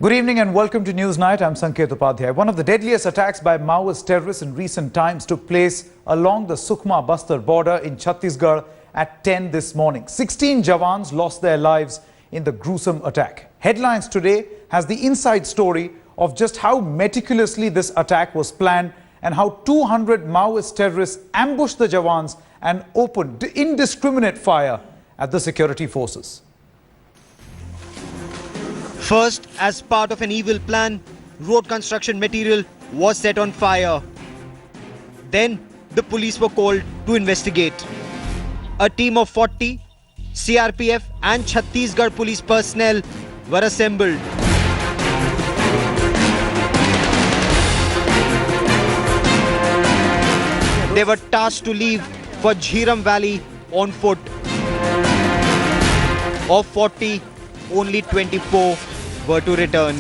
Good evening and welcome to Newsnight. I'm Sanket Upadhyay. One of the deadliest attacks by Maoist terrorists in recent times took place along the Sukhma-Bastar border in Chhattisgarh at 10 this morning. 16 jawans lost their lives in the gruesome attack. Headlines Today has the inside story of just how meticulously this attack was planned and how 200 Maoist terrorists ambushed the jawans and opened indiscriminate fire at the security forces. First, as part of an evil plan, road construction material was set on fire. Then, the police were called to investigate. A team of 40 CRPF and Chhattisgarh police personnel were assembled. They were tasked to leave for Jhiram Valley on foot. Of 40, only 24 were to return.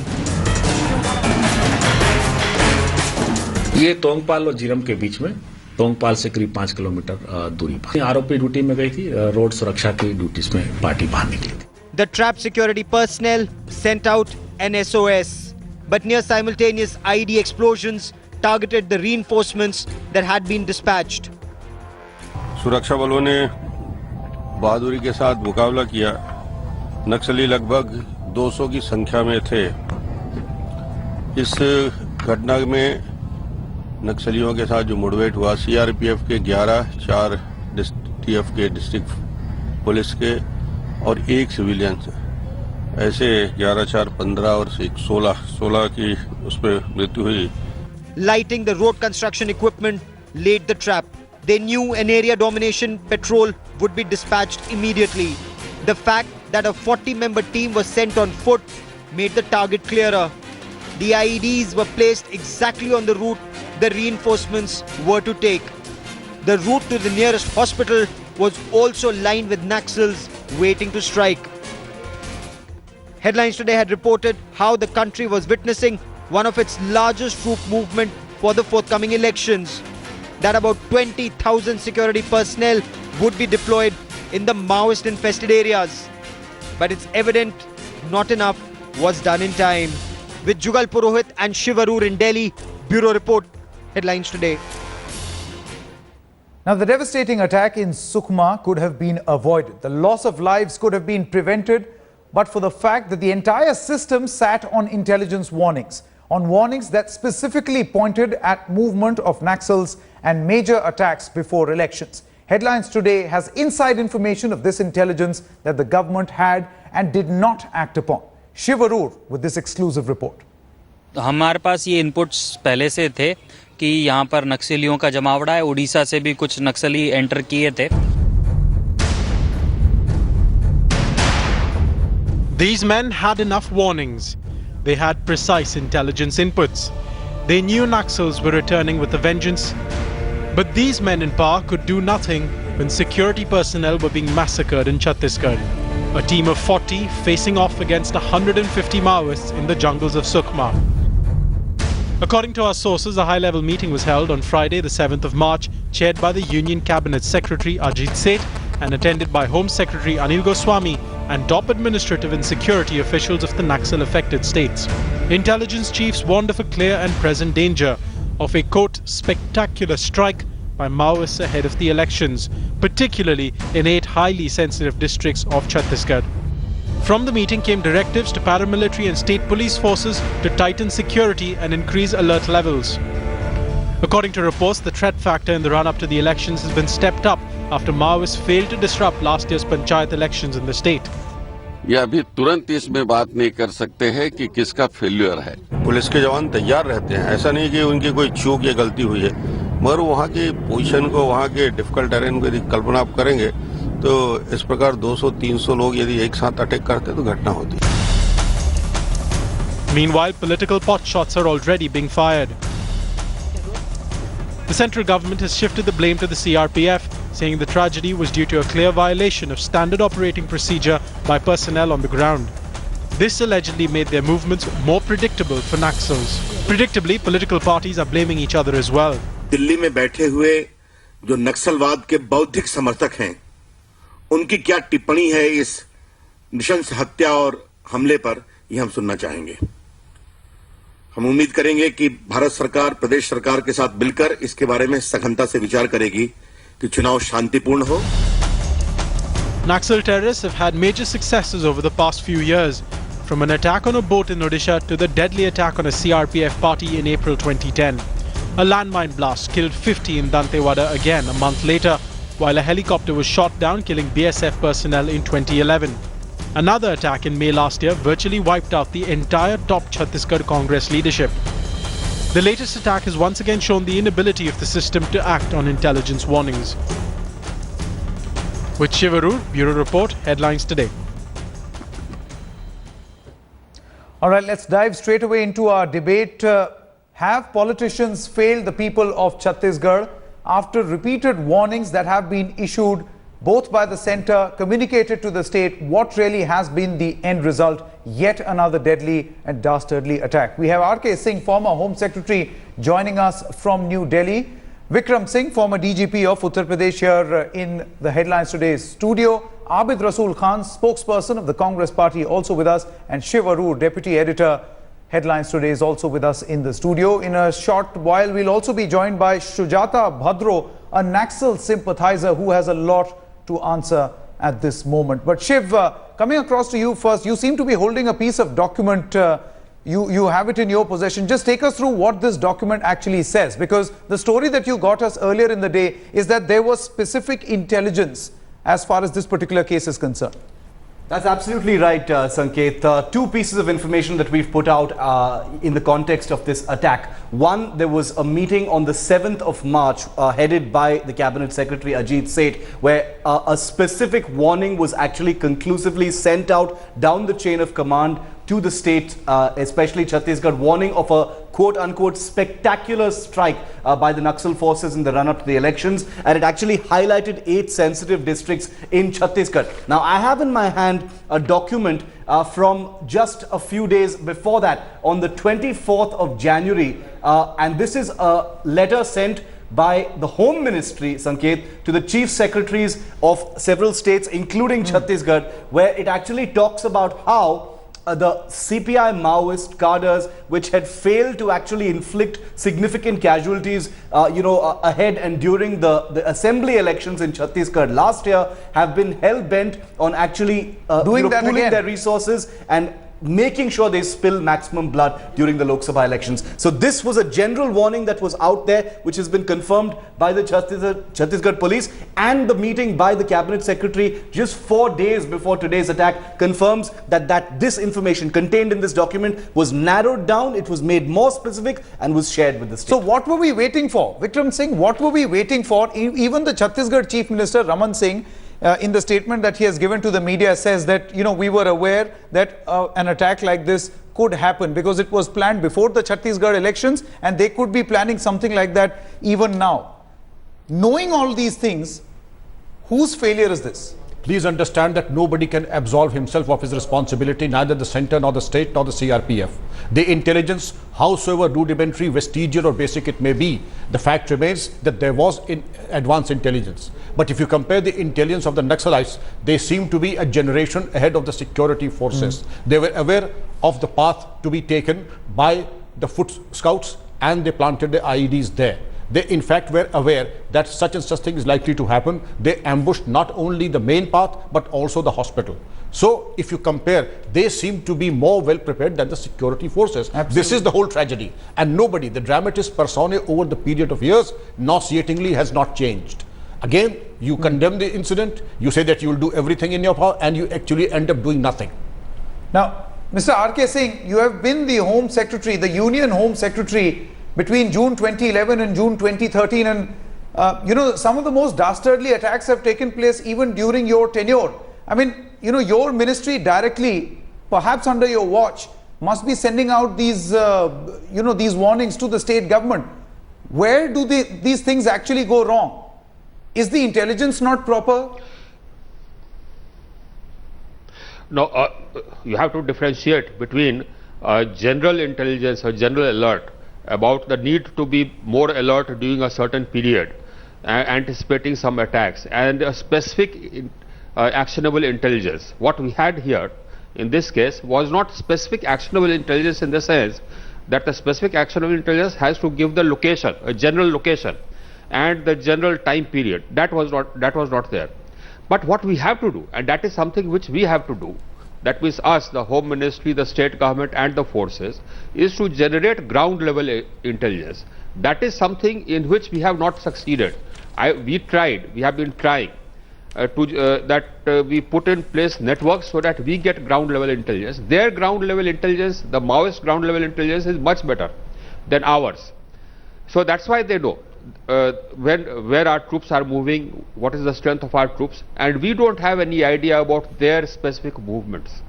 ये तोंगपाल और जीरम के बीच में, तोंगपाल से करीब 5 kilometre दूरी पर आरोपी duty में गई थी, रोड सुरक्षा की ड्यूटीज में पार्टी बाहर निकली थी. The trapped security personnel sent out an SOS, but near simultaneous IED explosions targeted the reinforcements that had been dispatched. सुरक्षा बलों ने बहादुरी के साथ मुकाबला किया. नक्सली लगभग 200 की संख्या में थे. इस घटना में नक्सलियों के साथ जो मुठभेड़ हुआ, CRPF के 11, 4 TF के डिस्ट्रिक्ट पुलिस के और 1 सिविलियन, ऐसे 11, 4, 15 और 16 की उसमें मृत्यु हुई. Lighting the road construction equipment laid the trap. They knew an area domination patrol would be dispatched immediately. The fact that a 40-member team was sent on foot made the target clearer. The IEDs were placed exactly on the route the reinforcements were to take. The route to the nearest hospital was also lined with Naxals waiting to strike. Headlines Today had reported how the country was witnessing one of its largest troop movement for the forthcoming elections. That about 20,000 security personnel would be deployed in the Maoist-infested areas. But it's evident not enough was done in time. With Jugal Purohit and Shivarur in Delhi, Bureau Report, Headlines Today. Now, the devastating attack in Sukhma could have been avoided. The loss of lives could have been prevented, but for the fact that the entire system sat on intelligence warnings that specifically pointed at movement of Naxals and major attacks before elections. Headlines Today has inside information of this intelligence that the government had and did not act upon. Shivarur with this exclusive report. हमारे पास ये inputs पहले से थे कि यहाँ पर नक्सलियों का जमावड़ा है. उड़ीसा से भी कुछ नक्सली एंटर किए थे. These men had enough warnings. They had precise intelligence inputs. They knew Naxals were returning with a vengeance. But these men in power could do nothing when security personnel were being massacred in Chhattisgarh. A team of 40 facing off against 150 Maoists in the jungles of Sukhma. According to our sources, a high-level meeting was held on Friday, the 7th of March, chaired by the Union Cabinet Secretary Ajit Seth and attended by Home Secretary Anil Goswami and top administrative and security officials of the Naxal-affected states. Intelligence chiefs warned of a clear and present danger of a, quote, spectacular strike by Maoists ahead of the elections, particularly in 8 highly sensitive districts of Chhattisgarh. From the meeting came directives to paramilitary and state police forces to tighten security and increase alert levels. According to reports, the threat factor in the run-up to the elections has been stepped up after Maoists failed to disrupt last year's panchayat elections in the state. ये अभी तुरंत इसमें बात नहीं कर सकते हैं कि किसका फेल्यूर है. पुलिस के जवान तैयार रहते हैं. ऐसा नहीं कि उनकी कोई चूक या गलती हुई है, मगर वहाँ की पोजीशन को, वहाँ के डिफिकल्ट टेरेन को यदि कल्पना आप करेंगे तो इस प्रकार 200-300 लोग यदि एक साथ अटैक करते तो घटना होती. Meanwhile, political pot shots are already being fired. The central government has shifted the blame to the CRPF, saying the tragedy was due to a clear violation of standard operating procedure by personnel on the ground. This allegedly made their movements more predictable for Naxals. Predictably, political parties are blaming each other as well. Delhi में बैठे हुए जो नक्सलवाद के बौद्धिक समर्थक हैं, उनकी क्या टिप्पणी है इस नृशंस हत्या और हमले पर, ये हम सुनना चाहेंगे. हम उम्मीद करेंगे कि भारत सरकार प्रदेश सरकार के साथ मिलकर इसके बारे में सघनता से विचार करेगी कि चुनाव शांतिपूर्ण हो। Naxal terrorists have had major successes over the past few years, from an attack on a boat in Odisha to the deadly attack on a CRPF party in April 2010. A landmine blast killed 50 in Dantewada again a month later, while a helicopter was shot down, killing BSF personnel in 2011. Another attack in May last year virtually wiped out the entire top Chhattisgarh Congress leadership. The latest attack has once again shown the inability of the system to act on intelligence warnings. With Shivarur, Bureau Report, Headlines Today. All right, let's dive straight away into our debate. Have politicians failed the people of Chhattisgarh after repeated warnings that have been issued both by the centre, communicated to the state? What really has been the end result? Yet another deadly and dastardly attack. We have R.K. Singh, former Home Secretary, joining us from New Delhi. Vikram Singh, former DGP of Uttar Pradesh, here in the Headlines Today's studio. Abid Rasool Khan, spokesperson of the Congress Party, also with us. And Shiv Arur, Deputy Editor, Headlines Today, is also with us in the studio. In a short while, we'll also be joined by Shujata Bhadro, a Naxal sympathizer who has a lot to answer at this moment. But Shiv, coming across to you first, you seem to be holding a piece of document. You have it in your possession. Just take us through what this document actually says, because the story that you got us earlier in the day is that there was specific intelligence as far as this particular case is concerned. That's absolutely right, Sanket. Two pieces of information that we've put out in the context of this attack. One, there was a meeting on the 7th of March headed by the Cabinet Secretary Ajit Seth, where a specific warning was actually conclusively sent out down the chain of command to the state, especially Chhattisgarh, warning of a quote-unquote spectacular strike by the Naxal forces in the run-up to the elections, and it actually highlighted 8 sensitive districts in Chhattisgarh. Now, I have in my hand a document from just a few days before that, on the 24th of January, and this is a letter sent by the Home Ministry, Sanket, to the Chief Secretaries of several states, including Chhattisgarh, where it actually talks about how the CPI Maoist cadres, which had failed to actually inflict significant casualties, ahead and during the assembly elections in Chhattisgarh last year, have been hell-bent on actually pooling their resources and making sure they spill maximum blood during the Lok Sabha elections. So this was a general warning that was out there, which has been confirmed by the Chhattisgarh police, and the meeting by the Cabinet Secretary just 4 days before today's attack confirms that this information contained in this document was narrowed down, it was made more specific, and was shared with the state. So what were we waiting for? Vikram Singh, what were we waiting for? Even the Chhattisgarh Chief Minister, Raman Singh, in the statement that he has given to the media, says that, we were aware that an attack like this could happen because it was planned before the Chhattisgarh elections, and they could be planning something like that even now. Knowing all these things, whose failure is this? Please understand that nobody can absolve himself of his responsibility, neither the centre, nor the state, nor the CRPF. The intelligence, howsoever rudimentary, vestigial or basic it may be, the fact remains that there was advanced intelligence. But if you compare the intelligence of the Naxalites, they seem to be a generation ahead of the security forces. They were aware of the path to be taken by the foot scouts, and they planted the IEDs there. They in fact were aware that such and such thing is likely to happen. They ambushed not only the main path but also the hospital. So if you compare, they seem to be more well prepared than the security forces. Absolutely. This is the whole tragedy, and nobody, the dramatis personae over the period of years, nauseatingly has not changed. Again, you condemn the incident, you say that you will do everything in your power, and you actually end up doing nothing. Now, Mr. R.K. Singh, you have been the Home Secretary, the Union Home Secretary, between June 2011 and June 2013, and some of the most dastardly attacks have taken place even during your tenure. I mean, your ministry directly, perhaps under your watch, must be sending out these these warnings to the state government. Where do these things actually go wrong? Is the intelligence not proper? No, you have to differentiate between general intelligence or general alert about the need to be more alert during a certain period, anticipating some attacks, and a specific actionable intelligence. What we had here in this case was not specific actionable intelligence in the sense that the specific action of intelligence has to give the location, a general location, and the general time period. That was not there. But what we have to do, and that is something which we have to do, that means us, the Home Ministry, the state government and the forces, is to generate ground level intelligence. That is something in which we have not succeeded. We have been trying we put in place networks so that we get ground level intelligence. Their ground level intelligence, the Maoist ground level intelligence, is much better than ours. So that's why they know where our troops are moving, what is the strength of our troops, and we don't have any idea about their specific movements.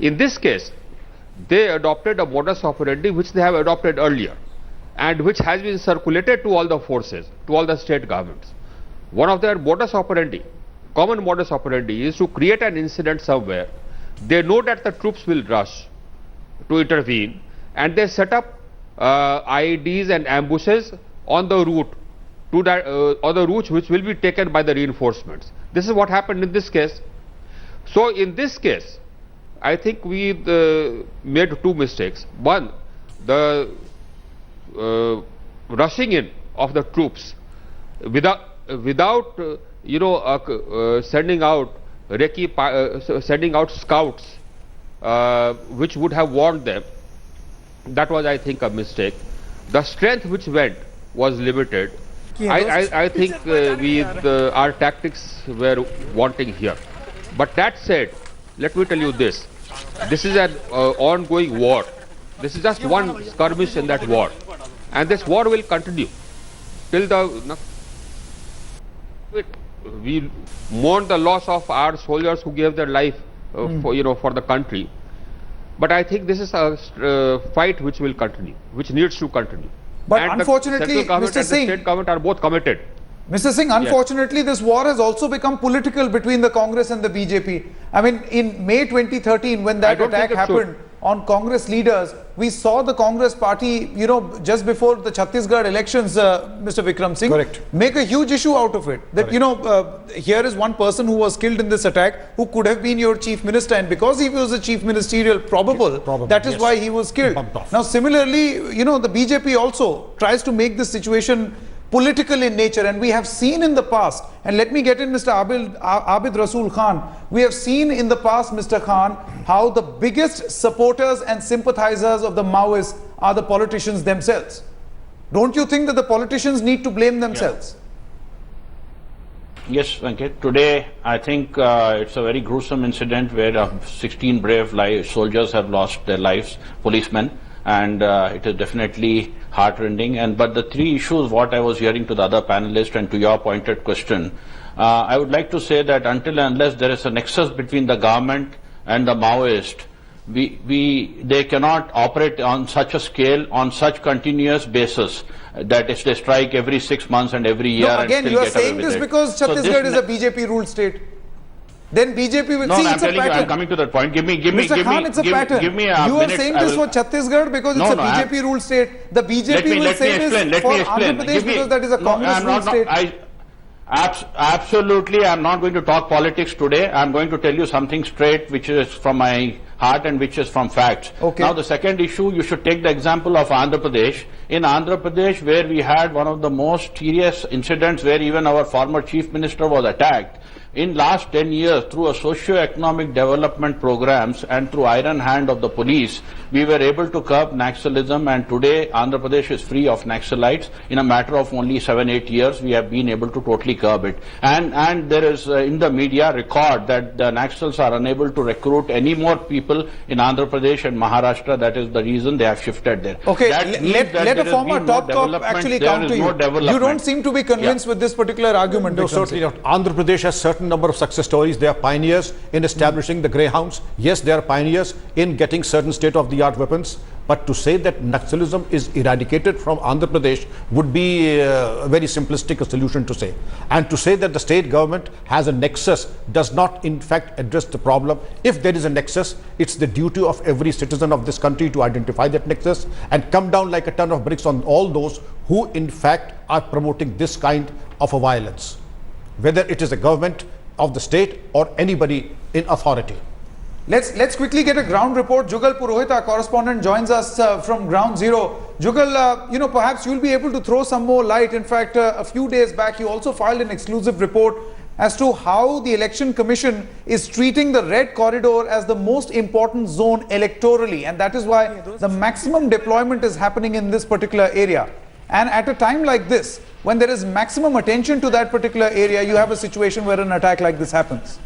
In this case, they adopted a modus operandi which they have adopted earlier and which has been circulated to all the forces, to all the state governments. One of their modus operandi, common modus operandi, is to create an incident somewhere. They know that the troops will rush to intervene, and they set up IEDs and ambushes on the route to that on the routes which will be taken by the reinforcements. This is what happened in this case. So in this case, I think we made two mistakes. One, the rushing in of the troops without sending out sending out scouts which would have warned them. That was, I think, a mistake. The strength which went was limited. I think our tactics were wanting here. But that said, let me tell you this. This is an ongoing war. This is just one skirmish in that war. And this war will continue till we mourn the loss of our soldiers who gave their life for the country. But I think this is a fight which will continue, which needs to continue. But and unfortunately, the central government Mr. and Singh, the state government are both committed. Mr. Singh, unfortunately, this war has also become political between the Congress and the BJP. I mean, in May 2013, when that attack happened on Congress leaders, we saw the Congress party, just before the Chhattisgarh elections, Mr. Vikram Singh, make a huge issue out of it. That, here is one person who was killed in this attack who could have been your chief minister, and because he was a chief ministerial probable, that is why he was killed. Now, similarly, the BJP also tries to make this situation political in nature, and we have seen in the past, and let me get in Mr. Abid Rasool Khan, we have seen in the past, Mr. Khan, how the biggest supporters and sympathizers of the Maoists are the politicians themselves. Don't you think that the politicians need to blame themselves? Yes, Venkat. Today, I think it's a very gruesome incident where 16 brave soldiers have lost their lives, policemen. And it is definitely heartrending. But the three issues, what I was hearing to the other panelists and to your pointed question, I would like to say that until and unless there is a nexus between the government and the Maoist, they cannot operate on such a scale, on such continuous basis, that if they strike every 6 months and every year. No, again, you are saying this because Chhattisgarh is a BJP-ruled state. Then BJP will see it's a pattern. I'm coming to that point. Mr. Khan, it's a pattern. You are saying this for Chhattisgarh because it's a BJP-ruled state. The BJP will say this for Andhra Pradesh because that is a Congress-ruled state. Absolutely, I'm not going to talk politics today. I'm going to tell you something straight, which is from my heart and which is from facts. Now, the second issue, you should take the example of Andhra Pradesh. In Andhra Pradesh, where we had one of the most serious incidents where even our former chief minister was attacked, in last 10 years, through a socio-economic development programs and through iron hand of the police, we were able to curb Naxalism, and today Andhra Pradesh is free of Naxalites. In a matter of only 7-8 years, we have been able to totally curb it. And there is in the media record that the Naxals are unable to recruit any more people in Andhra Pradesh and Maharashtra. That is the reason they have shifted there. Let a former top cop actually come to you. You don't seem to be convinced with this particular argument. No, certainly not. Andhra Pradesh has certain number of success stories. They are pioneers in establishing the greyhounds. Yes, they are pioneers in getting certain state-of-the-art weapons. But to say that Naxalism is eradicated from Andhra Pradesh would be a very simplistic solution to say. And to say that the state government has a nexus does not in fact address the problem. If there is a nexus, it's the duty of every citizen of this country to identify that nexus and come down like a ton of bricks on all those who in fact are promoting this kind of a violence, whether it is a government of the state or anybody in authority. Let's quickly get a ground report. Jugal Purohit, our correspondent, joins us from ground zero. Jugal, perhaps you'll be able to throw some more light. In fact, a few days back, you also filed an exclusive report as to how the Election Commission is treating the Red Corridor as the most important zone electorally, and that is why the maximum deployment is happening in this particular area. And at a time like this, when there is maximum attention to that particular area, you have a situation where an attack like this happens.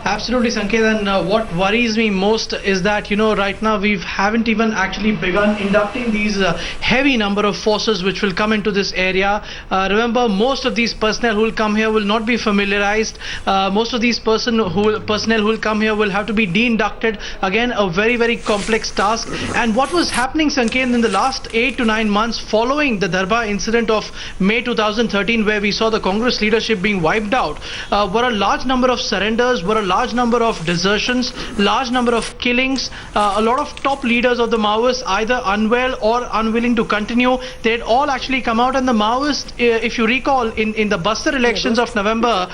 Absolutely, Sanket, and what worries me most is that, right now we haven't even actually begun inducting these heavy number of forces which will come into this area. Remember, most of these personnel who will come here will not be familiarized. Most of these personnel who will come here will have to be de-inducted. Again, a very, very complex task. And what was happening, Sanket, in the last 8 to 9 months following the Darbar incident of May 2013, where we saw the Congress leadership being wiped out, were a large number of surrenders, were a large number of desertions, large number of killings, a lot of top leaders of the Maoists either unwell or unwilling to continue. They had all actually come out, and the Maoists, if you recall, in the Bastar elections of November,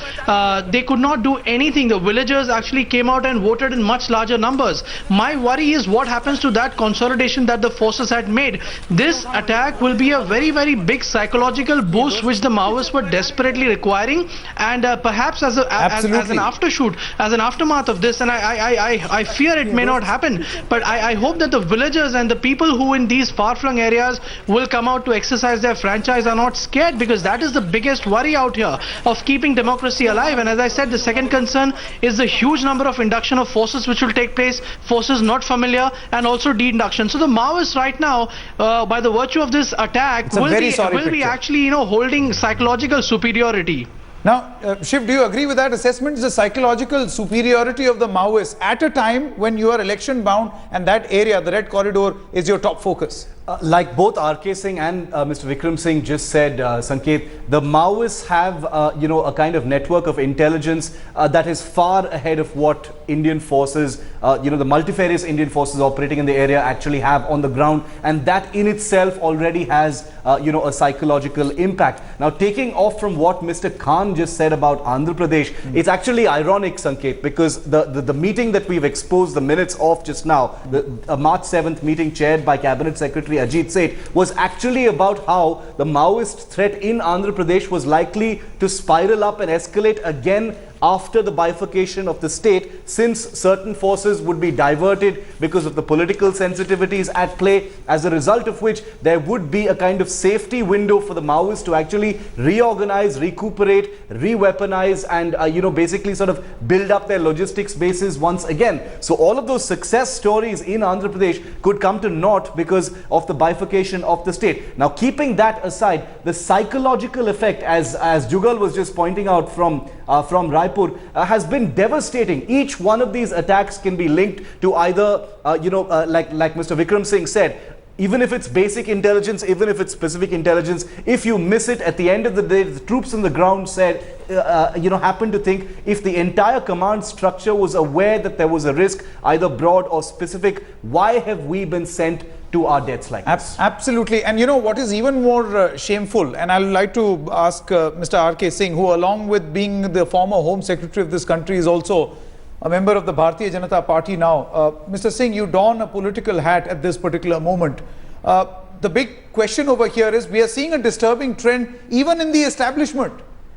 they could not do anything. The villagers actually came out and voted in much larger numbers. My worry is what happens to that consolidation that the forces had made. This attack will be a very, very big psychological boost which the Maoists were desperately requiring, and perhaps as an aftershoot, as an aftermath of this, and I fear it may not happen, but I hope that the villagers and the people who in these far-flung areas will come out to exercise their franchise are not scared, because that is the biggest worry out here of keeping democracy alive. And as I said, the second concern is the huge number of induction of forces which will take place, forces not familiar, and also de-induction. So the Maoists right now, by the virtue of this attack, will be actually holding psychological superiority. Now, Shiv, do you agree with that assessment? The psychological superiority of the Maoists at a time when you are election bound and that area, the Red Corridor, is your top focus? Like both R.K. Singh and Mr. Vikram Singh just said, Sanket, the Maoists have, a kind of network of intelligence that is far ahead of what Indian forces, the multifarious Indian forces operating in the area actually have on the ground. And that in itself already has, a psychological impact. Now, taking off from what Mr. Khan just said about Andhra Pradesh, it's actually ironic, Sanket, because the meeting that we've exposed the minutes of just now, the March 7th meeting chaired by Cabinet Secretary Ajit Seth, was actually about how the Maoist threat in Andhra Pradesh was likely to spiral up and escalate again after the bifurcation of the state, since certain forces would be diverted because of the political sensitivities at play, as a result of which there would be a kind of safety window for the Maoists to actually reorganize, recuperate, re-weaponize, and basically sort of build up their logistics bases once again. So all of those success stories in Andhra Pradesh could come to naught because of the bifurcation of the state. Now, keeping that aside, the psychological effect, as Jugal was just pointing out from Raipur, has been devastating. Each one of these attacks can be linked to either, like Mr. Vikram Singh said, even if it's basic intelligence, even if it's specific intelligence, if you miss it, at the end of the day, the troops on the ground said, happen to think if the entire command structure was aware that there was a risk, either broad or specific, why have we been sent to our deaths like this? Absolutely. And what is even more shameful, and I'd like to ask Mr. R.K. Singh, who along with being the former Home Secretary of this country is also a member of the Bharatiya Janata Party now. Mr. Singh, you don a political hat at this particular moment. The big question over here is we are seeing a disturbing trend even in the establishment,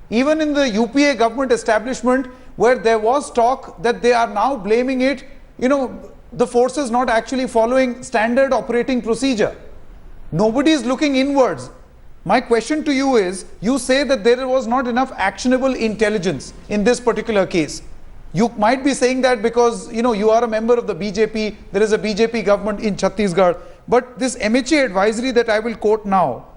even in the UPA government establishment, where there was talk that they are now blaming it, the forces not actually following standard operating procedure. Nobody is looking inwards. My question to you is, you say that there was not enough actionable intelligence in this particular case. You might be saying that because, you are a member of the BJP, there is a BJP government in Chhattisgarh. But this MHA advisory that I will quote now,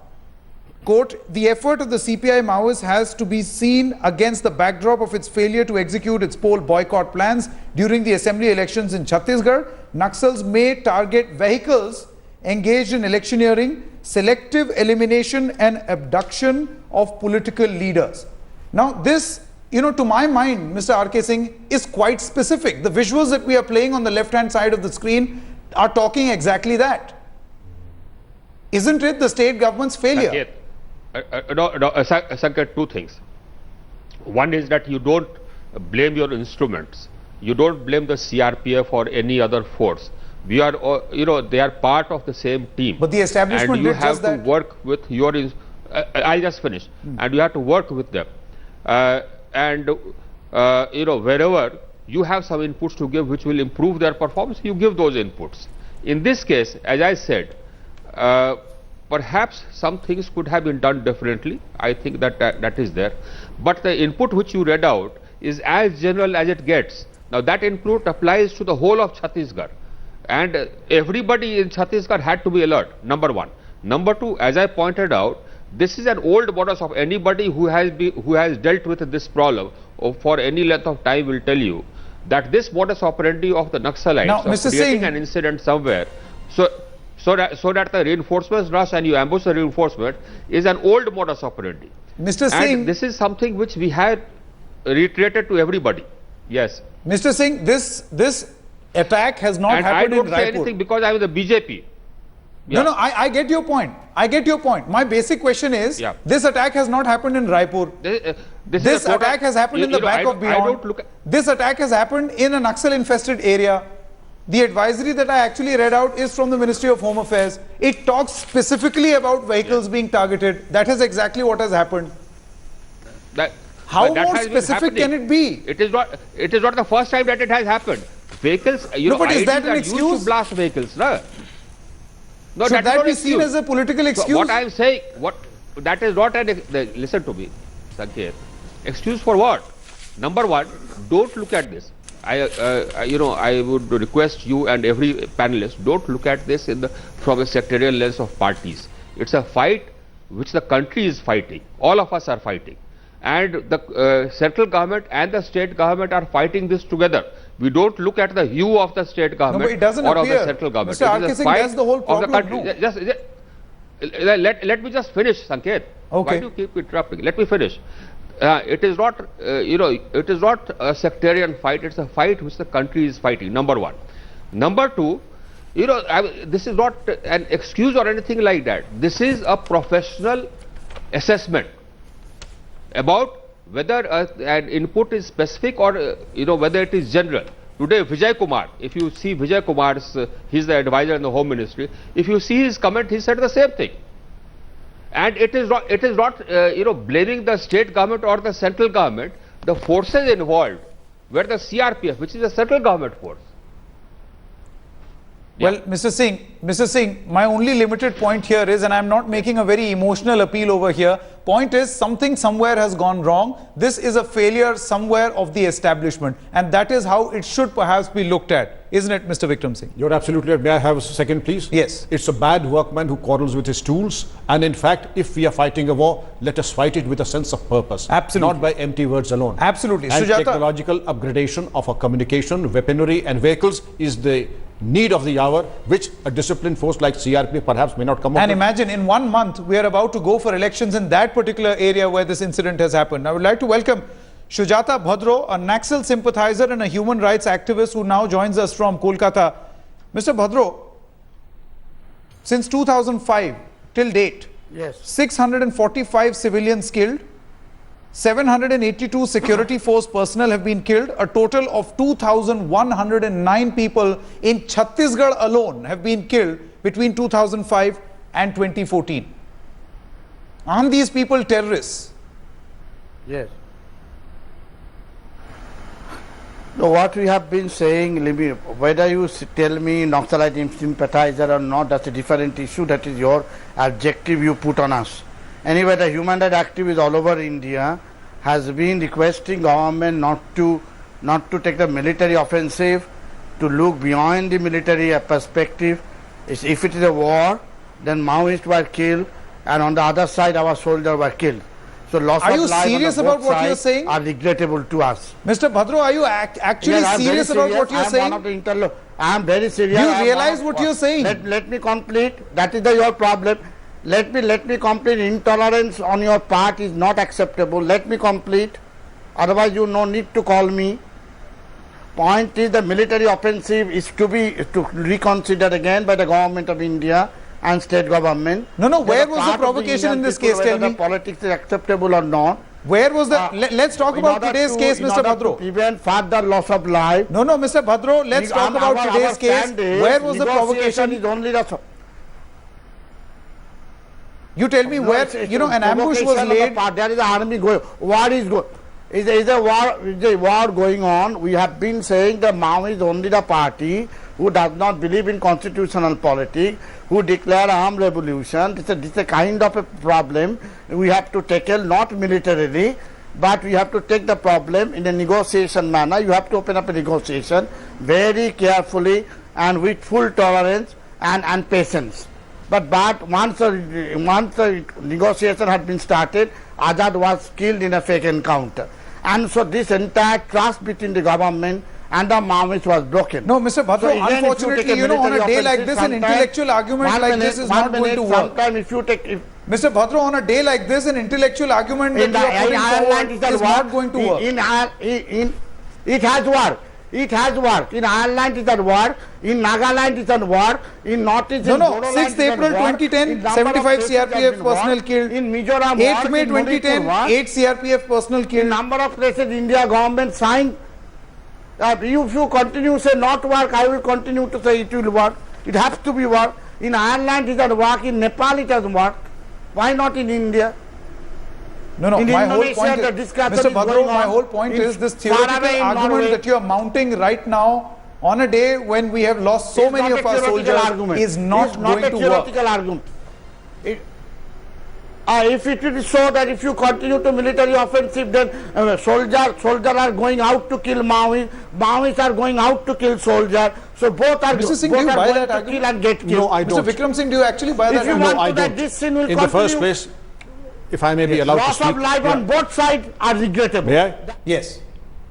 quote, the effort of the CPI Maoists has to be seen against the backdrop of its failure to execute its poll boycott plans during the assembly elections in Chhattisgarh. Naxals may target vehicles engaged in electioneering, selective elimination and abduction of political leaders. Now this, to my mind, Mr. R.K. Singh, is quite specific. The visuals that we are playing on the left-hand side of the screen are talking exactly that. Isn't it the state government's failure? Sanket, two things. One is that you don't blame your instruments. You don't blame the CRPF or any other force. We are, they are part of the same team. But the establishment and you did have just to that. work with your. I'll just finish. And you have to work with them. Wherever you have some inputs to give which will improve their performance, you give those inputs. In this case, as I said, perhaps some things could have been done differently. I think that is there. But the input which you read out is as general as it gets. Now that input applies to the whole of Chhattisgarh. And everybody in Chhattisgarh had to be alert, number one. Number two, as I pointed out, this is an old modus of anybody who has dealt with this problem or for any length of time will tell you that this modus operandi of the Naxalites now, of Mr. creating Singh, an incident somewhere so that the reinforcements rush and you ambush the reinforcement is an old modus operandi. Mr. Singh, and this is something which we had reiterated to everybody. Yes. Mr. Singh, this attack has not happened in Raipur. I don't say anything because I was the BJP. Yeah. No, I get your point. I get your point. My basic question is, this attack has not happened in Raipur. This attack has happened in the back of beyond. This attack has happened in a Naxal infested area. The advisory that I actually read out is from the Ministry of Home Affairs. It talks specifically about vehicles being targeted. That is exactly what has happened. How more specific can it be? It is not the first time that it has happened. Vehicles, but is that an excuse? Used to blast vehicles, no? No, should that be seen as a political excuse? So what I am saying, that is not an. Listen to me, Sanket. Excuse for what? Number one, don't look at this. I would request you and every panelist, don't look at this from a sectarian lens of parties. It's a fight which the country is fighting. All of us are fighting. And the central government and the state government are fighting this together. We don't look at the hue of the state government or of the central government. Mr. R.K. Singh, that's the whole problem. Of the country. Let me just finish, Sanket. Okay. Why do you keep interrupting? Let me finish. It is not, it is not a sectarian fight. It's a fight which the country is fighting. Number one. Number two, this is not an excuse or anything like that. This is a professional assessment about whether an input is specific or whether it is general. Today Vijay Kumar, if you see Vijay Kumar's, he's the advisor in the Home Ministry, if you see his comment, he said the same thing. And it is not blaming the state government or the central government. The forces involved were the CRPF, which is a central government force. Well, Mr. Singh, my only limited point here is, and I'm not making a very emotional appeal over here, point is something somewhere has gone wrong. This is a failure somewhere of the establishment, and that is how it should perhaps be looked at. Isn't it, Mr. Vikram Singh? You're absolutely right. May I have a second, please? Yes. It's a bad workman who quarrels with his tools. And in fact, if we are fighting a war, let us fight it with a sense of purpose. Absolutely. Not by empty words alone. Absolutely. And Sujata, technological upgradation of our communication, weaponry and vehicles is the need of the hour, which a disciplined force like CRPF perhaps may not come up with. And imagine in 1 month, we are about to go for elections in that particular area where this incident has happened. I would like to welcome Shujata Bhadro, a Naxal sympathizer and a human rights activist who now joins us from Kolkata. Mr. Bhadro, since 2005 till date, 645 civilians killed, 782 security force personnel have been killed. A total of 2,109 people in Chhattisgarh alone have been killed between 2005 and 2014. Aren't these people terrorists? Yes. No, what we have been saying, whether you tell me Naxalite sympathizer or not, that's a different issue. That is your objective you put on us. Anyway, the human rights activists all over India has been requesting government not to take the military offensive, to look beyond the military perspective. If it is a war, then Maoists were killed, and on the other side our soldiers were killed. So loss are of you life serious on about both what you're sides saying? Are regrettable to us. Mr. Bhadro, are you actually serious about what you're saying? I am very serious. Do you realize what you're saying? Let me complete. That is your problem. Let me complete. Intolerance on your part is not acceptable. Let me complete. Otherwise, you no need to call me. Point is, the military offensive is to reconsider again by the government of India and state government. No. Where was the provocation in this case? Tell me. Whether the politics is acceptable or not. Where was the... let's talk about today's case, Mr. Bhadro. Prevent further loss of life. No, Mr. Bhadro, let's talk about today's case. Where was the provocation? Is only the... You tell me where, an ambush was laid. There is an army going. War is going. Is a war going on. We have been saying the Maoists is only the party who does not believe in constitutional politics, who declare armed revolution. This is a kind of a problem we have to tackle, not militarily, but we have to take the problem in a negotiation manner. You have to open up a negotiation very carefully and with full tolerance and patience. But once the negotiation had been started, Azad was killed in a fake encounter. And so this entire trust between the government and the Maoists was broken. No, Mr. Bhadro, So unfortunately, on a day like this, an intellectual argument like this is not going to work. Mr. Bhadro, on a day like this, an intellectual argument that you are putting forward is not going to work. It has worked. It has worked. In Ireland it has worked. In Nagaland it has worked. In Northeast, No, 6th April 2010, 75 CRPF personnel killed. In Mizoram, 8th May 2010, 8 CRPF personnel killed. In number of places India government signed. If you continue to say not work, I will continue to say it will work. It has to be work. In Ireland it has worked. In Nepal it has worked. Why not in India? No, my whole point is, Mr. Bhadro, my whole point is this theoretical argument that you are mounting right now on a day when we have lost so many of our soldiers is not going to work. It's not a theoretical argument. If it is so that if you continue to military offensive, then soldiers are going out to kill Maoists, Maoists are going out to kill soldiers. So both are, Mr. Singh, both do you are buy going that to kill and get killed. No, I don't. Mr. Vikram Singh, do you actually buy that? If you No, want I to that don't. this sin will In continue. the first place, if I may be allowed to Loss speak. of life on both sides are regrettable. May I? Yes.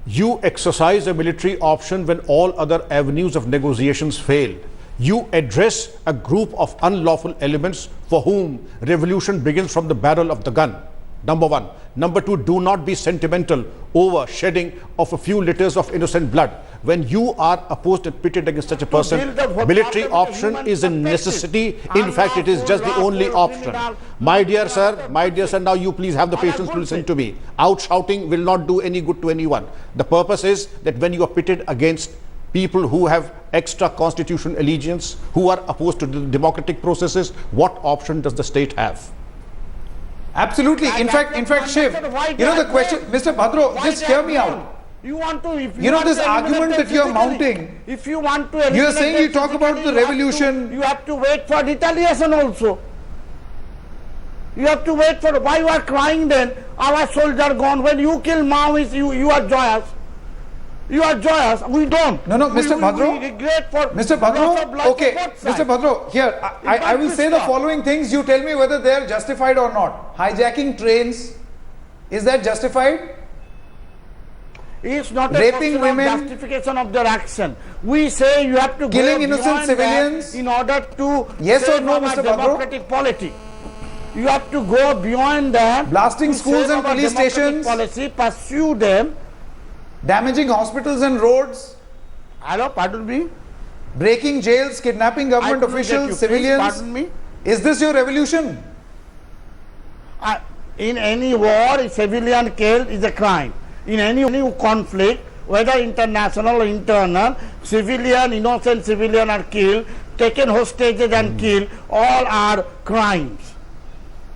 You exercise a military option when all other avenues of negotiations fail. You address a group of unlawful elements for whom revolution begins from the barrel of the gun. Number one. Number two, do not be sentimental over shedding of a few liters of innocent blood. When you are opposed and pitted against such a person, military option is a necessity. In fact, it is just the only option. My dear sir, now you please have the patience to listen to me. Out shouting will not do any good to anyone. The purpose is that when you are pitted against people who have extra constitutional allegiance, who are opposed to the democratic processes, what option does the state have? Absolutely. In fact, Shiv, the question, Mr. Bhadro, just hear me out. You want to, if this argument that you are mounting, if you want to, you are saying you talk about the revolution. You have to wait for retaliation also. You have to wait for, why you are crying then? Our soldier gone. When you kill Maoists, you are joyous. You are joyous. We don't. No, Mr. Bhadro. We regret for Mr. Bhadro, okay. Mr. Bhadro, here, I will say the following things. You tell me whether they are justified or not. Hijacking trains, is that justified? It's not a raping women, justification of their action. We say you have to killing go innocent civilians in order to yes or no, Mr. democratic polity. You have to go beyond that. Blasting schools and police stations, policy, pursue them. Damaging hospitals and roads. Hello, pardon me. Breaking jails, kidnapping government officials, civilians. Pardon me. Is this your revolution? In any war, a civilian killed is a crime. In any conflict, whether international or internal, innocent civilian are killed, taken hostages and killed, all are crimes.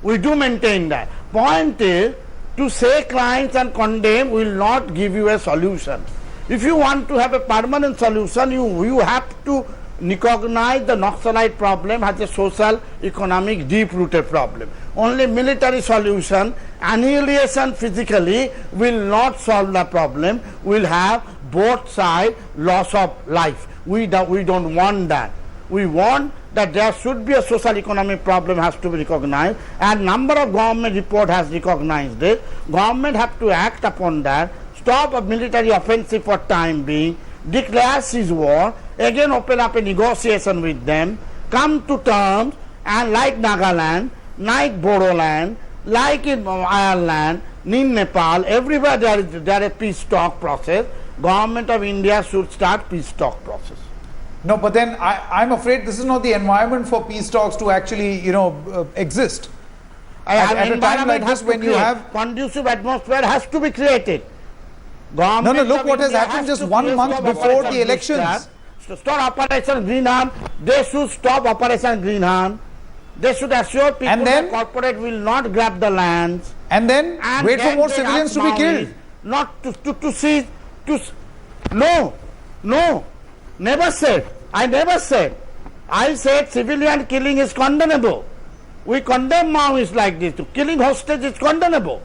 We do maintain that. Point is, to say crimes and condemn will not give you a solution. If you want to have a permanent solution, you have to recognize the Naxalite problem as a social, economic, deep-rooted problem. Only military solution, annihilation physically will not solve the problem. We'll have both sides loss of life. We don't want that. We want that there should be a social economic problem has to be recognized, and number of government report has recognized it. Government have to act upon that, stop a military offensive for time being, declare cease war, again open up a negotiation with them, come to terms, and like Nagaland, like Bodoland, like in Ireland, in Nepal, everywhere there is a peace talk process. Government of India should start peace talk process. No, but then I'm afraid this is not the environment for peace talks to actually, exist. at a time like this when you have conducive atmosphere has to be created. Government no, look what has happened just 1 month before the elections. Stop Operation Green Hand. They should stop Operation Green Hand. They should assure people that corporate will not grab the lands. And then wait for more civilians to be killed. Not to see. No, never said. I never said. I said civilian killing is condemnable. We condemn Maoists like this. Killing hostage is condemnable.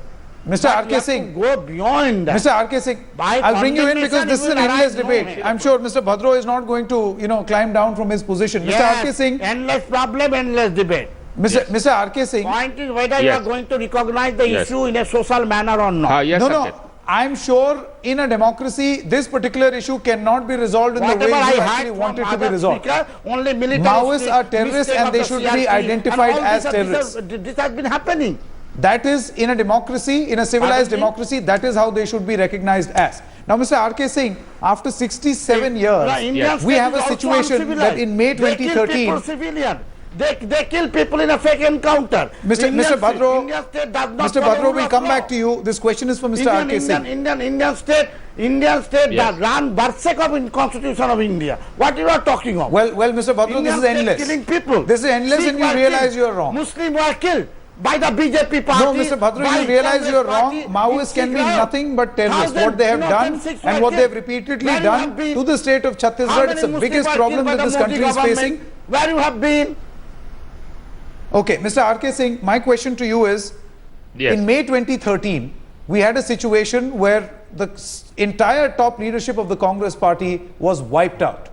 Mr. R.K. Singh, go beyond that. Mr. R.K. Singh, I'll bring you in because this is an endless debate. I'm sure Mr. Bhadro is not going to, climb down from his position. Yes, Mr. R.K. Singh, endless problem, endless debate. Mr. R.K. Singh, point is whether you are going to recognize the issue in a social manner or not. No. I'm sure in a democracy, this particular issue cannot be resolved in the way you actually want it to be resolved. Only Maoists are terrorists and they should be identified as terrorists. This has been happening. That is, in a democracy, in a civilized democracy, that is how they should be recognized as. Now, Mr. R.K. Singh, after 67 years, we have a situation that in May 2013... They kill people in a fake encounter. Mr. Bhadro, we'll come back to you. This question is for Mr. R.K. Singh. Indian state that run Barsek of Constitution of India. What you are talking of? Well, Mr. Bhadro, this is endless. Killing people. This is endless and you realize you are wrong. Muslims were killed by the BJP party. No, Mr. Bhadro, you realize you are wrong. Maoists can be nothing but terrorists. What they have done and what they have repeatedly done to the state of Chhattisgarh, it's the biggest problem that this country is facing. Where you have been? Okay, Mr. R.K. Singh, my question to you is, in May 2013, we had a situation where the entire top leadership of the Congress party was wiped out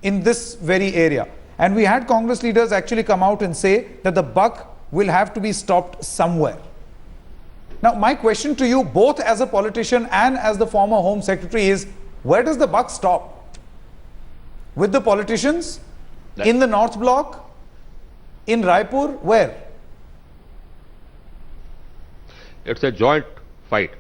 in this very area. And we had Congress leaders actually come out and say that the buck will have to be stopped somewhere. Now, my question to you, both as a politician and as the former Home Secretary, is where does the buck stop? With the politicians? In the North Block? In Raipur, where? It's a joint fight.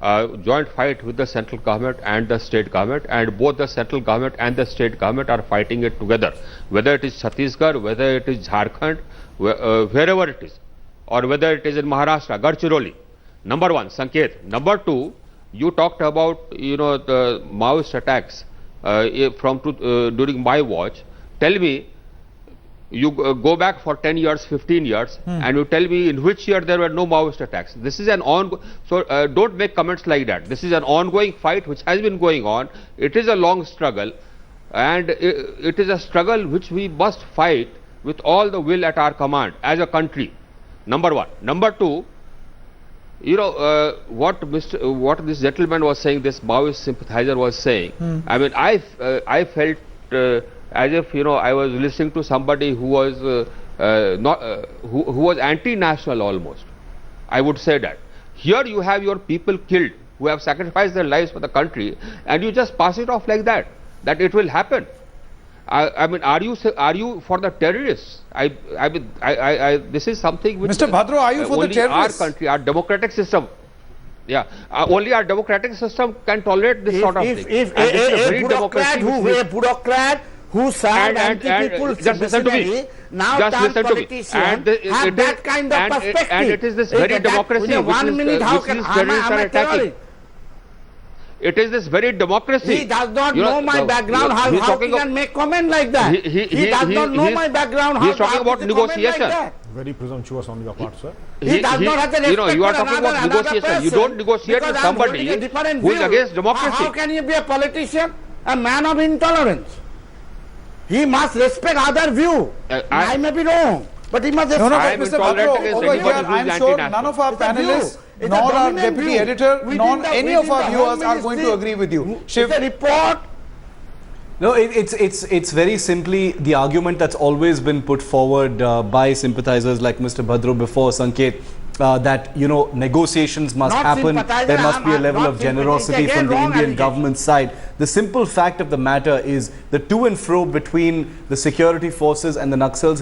Joint fight with the central government and the state government, and both the central government and the state government are fighting it together. Whether it is Chhattisgarh, whether it is Jharkhand, wherever it is, or whether it is in Maharashtra, Gadchiroli. Number one, Sanket. Number two, you talked about the Maoist attacks during my watch. Tell me. You go back for 10 years, 15 years, and you tell me in which year there were no Maoist attacks. This is an ongoing, so don't make comments like that. This is an ongoing fight which has been going on. It is a long struggle, and it is a struggle which we must fight with all the will at our command as a country. Number one. Number two, what this gentleman was saying, this Maoist sympathizer was saying, I mean, I felt as if I was listening to somebody who was who was anti-national almost. I would say that. Here you have your people killed who have sacrificed their lives for the country, and you just pass it off like that it will happen. I mean, are you for the terrorists? This is something which Mr. Bhadro, are you for the terrorists? Our country, our democratic system. Yeah, only our democratic system can tolerate this sort of thing. If a bureaucrat who served anti-people missionary, now turned politician, have that kind of perspective. And it is this very democracy It is this very democracy. He does not know my background. How he can make comment like that? He does not know my background. He is talking about negotiation. Very presumptuous on your part, sir. He does not have the respect you are talking about negotiation. You don't negotiate with somebody who is against democracy. How can you be a politician? A man of intolerance. He must respect other view. I may be wrong, but he must respect. No, Mr. Bhadro, over here, I'm sure none of our panelists, nor our deputy editor, nor any of our viewers are going to agree with you. Shiv, it's a report. No, it's very simply the argument that's always been put forward by sympathizers like Mr. Bhadro before, Sanket, that negotiations must happen. There must be a level of generosity from the Indian government side. The simple fact of the matter is the to and fro between the security forces and the Naxals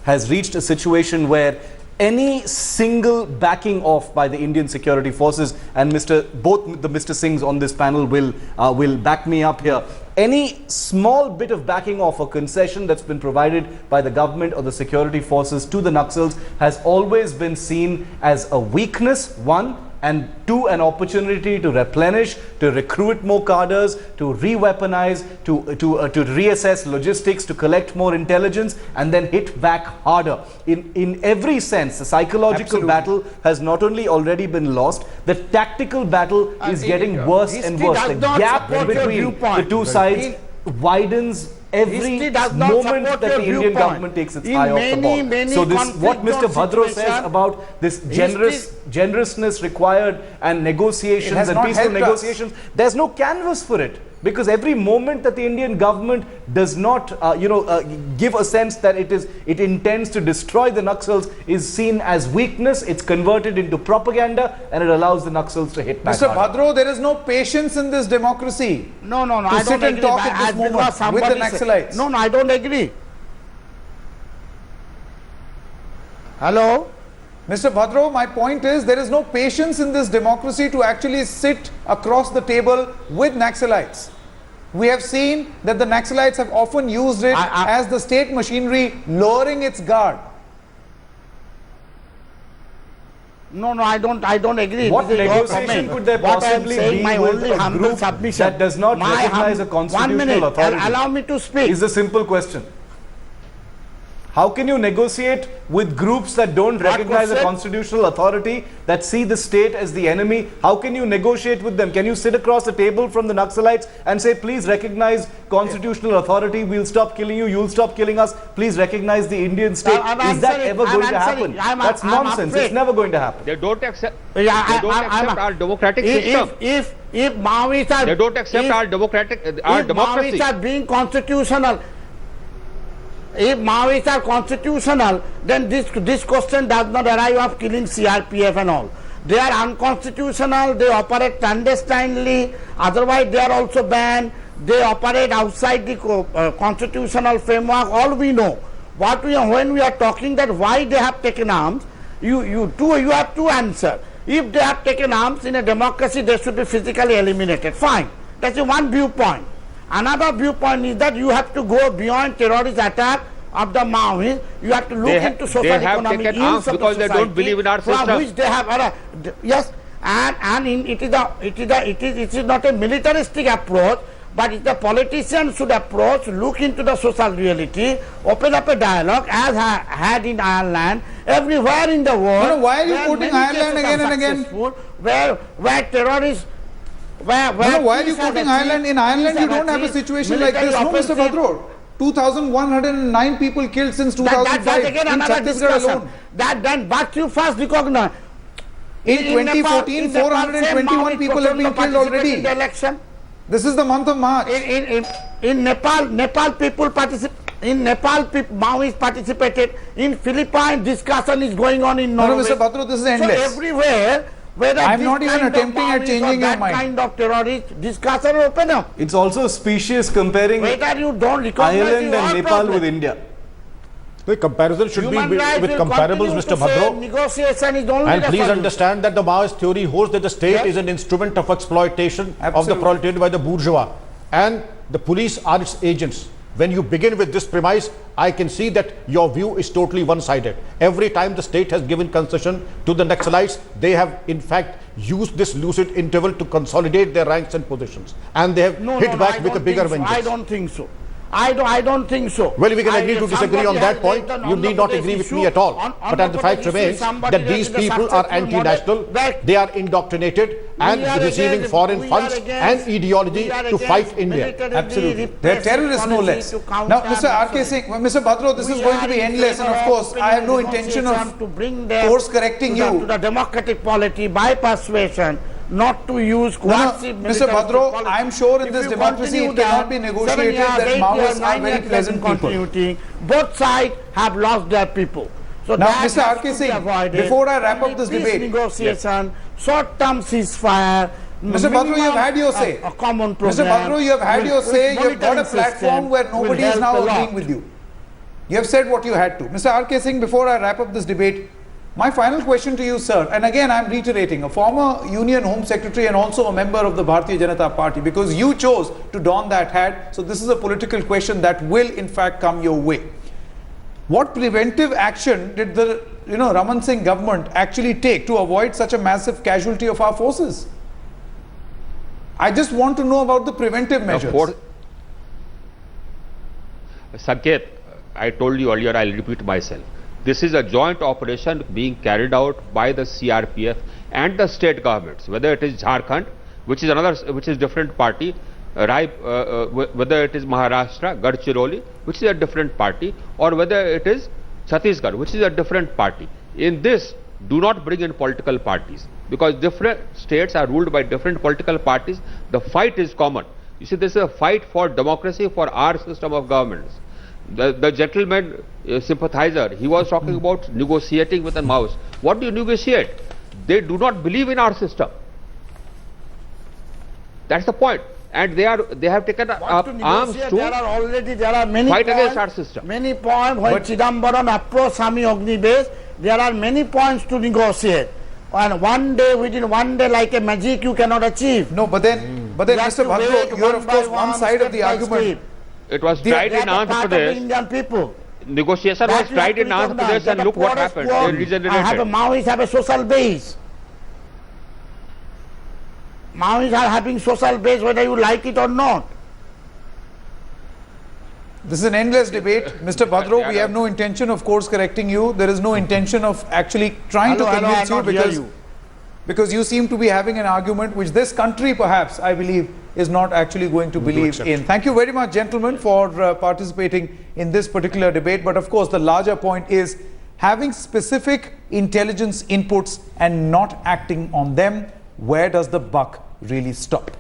has reached a situation where any single backing off by the Indian security forces, and both the Mr. Singhs on this panel will back me up here. any small bit of backing off or concession that's been provided by the government or the security forces to the Naxals has always been seen as a weakness, one, and two, an opportunity to replenish, to recruit more cadres, to re-weaponize, to reassess logistics, to collect more intelligence, and then hit back harder. In every sense, the psychological battle has not only already been lost, the tactical battle is getting worse and worse. The gap between the two sides widens every moment that the Indian government takes its eye off the ball. So this, what Mr. Bhadro says about this generousness required and negotiations and peaceful negotiations, there's no canvas for it. Because every moment that the Indian government does not, give a sense that it intends to destroy the Naxals is seen as weakness. It's converted into propaganda, and it allows the Naxals to hit back. Mr. Bhadro, there is no patience in this democracy. No, to I sit don't and agree. talk at this moment with the Naxalites. No, I don't agree. Hello? Mr. Bhadro, my point is there is no patience in this democracy to actually sit across the table with Naxalites. We have seen that the Naxalites have often used it as the state machinery lowering its guard. No, I don't agree. What negotiation could there possibly be with a group that does not recognize a constitutional authority? Allow me to speak. Is a simple question. How can you negotiate with groups that don't recognize a constitutional authority, that see the state as the enemy? How can you negotiate with them? Can you sit across the table from the Naxalites and say, please recognize constitutional authority, we'll stop killing you, you'll stop killing us, please recognize the Indian state? Is that ever going to happen? That's nonsense. It's never going to happen. They don't accept, our democratic system. If Maoists are... They don't accept our democracy. Maoists are being constitutional, if Maoists are constitutional, then this question does not arise of killing CRPF and all. They are unconstitutional, they operate clandestinely, otherwise they are also banned, they operate outside the constitutional framework. All we know, when we are talking that why they have taken arms, you have to answer. If they have taken arms in a democracy, they should be physically eliminated. Fine, that's one viewpoint. Another viewpoint is that you have to go beyond terrorist attack of the Maoists. You have to look into social economic ills of because the society, they don't believe in our system. from which they have yes, and it is not a militaristic approach, but the politicians should approach, look into the social reality, open up a dialogue as had in Ireland, everywhere in the world. Why are you quoting Ireland again and again? Where terrorists. Why are you quoting Ireland? In Ireland, you don't have a situation like this. No, Mr. Bhadro. 2,109 people killed since 2005 that's again in Chhattisgarh alone. But you first recognize. In 2014, 421 people have been killed already. In the election. This is the month of March. In Nepal people participate. In Nepal, Maoists participated. In Philippines, discussion is going on in Norway. No, Mr. Bhadro, this is endless. So everywhere. I'm not even attempting at changing your mind. Kind of terrorist discussion open up. It's also specious comparing whether you don't recognize Ireland and Nepal with India. The comparison should be with comparables, Mr. Bhadro. Negotiation is only and please understand that the Maoist theory holds that the state is an instrument of exploitation of the proletariat by the bourgeois, and the police are its agents. When you begin with this premise, I can see that your view is totally one-sided. Every time the state has given concession to the Naxalites, they have in fact used this lucid interval to consolidate their ranks and positions, and they have hit back with a bigger vengeance. I don't think so. I don't think so. Well, we can agree to disagree on that point. You need not agree with me at all. But the fact remains that these people are anti-national, they are indoctrinated and receiving foreign funds and ideology to fight India. Absolutely. They are terrorists, no less. Now, Mr. R.K. Singh, Mr. Bhadro, this is going to be endless, and of course, I have no intention of course correcting you. To the democratic polity by persuasion, not to use Mr. Bhadro, I am sure in this democracy it cannot be negotiated that Maoists are very pleasant people. Both sides have lost their people. So now, Mr. R.K. Singh, before I wrap up this debate, negotiation, short-term ceasefire. Mr. Bhadro, you have had your say. A common program. Mr. Bhadro, you have had your say. You have got a platform where nobody is now agreeing with you. You have said what you had to. Mr. R.K. Singh, before I wrap up this debate, My final question to you, sir, and again I'm reiterating, a former Union Home Secretary and also a member of the Bharatiya Janata Party, because you chose to don that hat, so this is a political question that will in fact come your way. What preventive action did the Raman Singh government actually take to avoid such a massive casualty of our forces? I just want to know about the preventive measures. Sanket, I told you earlier, I'll repeat myself. This is a joint operation being carried out by the CRPF and the state governments, whether it is Jharkhand, which is different party, whether it is Maharashtra, Gadchiroli, which is a different party, or whether it is Chhattisgarh, which is a different party. In this, do not bring in political parties, because different states are ruled by different political parties. The fight is common. You see, this is a fight for democracy, for our system of governments. The gentleman sympathizer, he was talking about negotiating with the Maoists. What do you negotiate? They do not believe in our system. That's the point. And they have taken up arms to there are many fight points, against our system. Many points when Chidambaram approached Swami Agni base, there are many points to negotiate. And within one day, like a magic, you cannot achieve. No, but then Mr. Bhadro, you are of course one side of the argument. It was tried in Andhra Pradesh. Negotiation was tried in Andhra Pradesh, and look what happened. They regenerated. Maoists have a social base. Maoists are having social base whether you like it or not. This is an endless debate. Mr. Bhadro, we have no intention of course correcting you. There is no intention of actually trying to convince you, because you seem to be having an argument which this country perhaps, I believe, is not actually going to believe in. Thank you very much, gentlemen, for participating in this particular debate. But of course, the larger point is having specific intelligence inputs and not acting on them. Where does the buck really stop?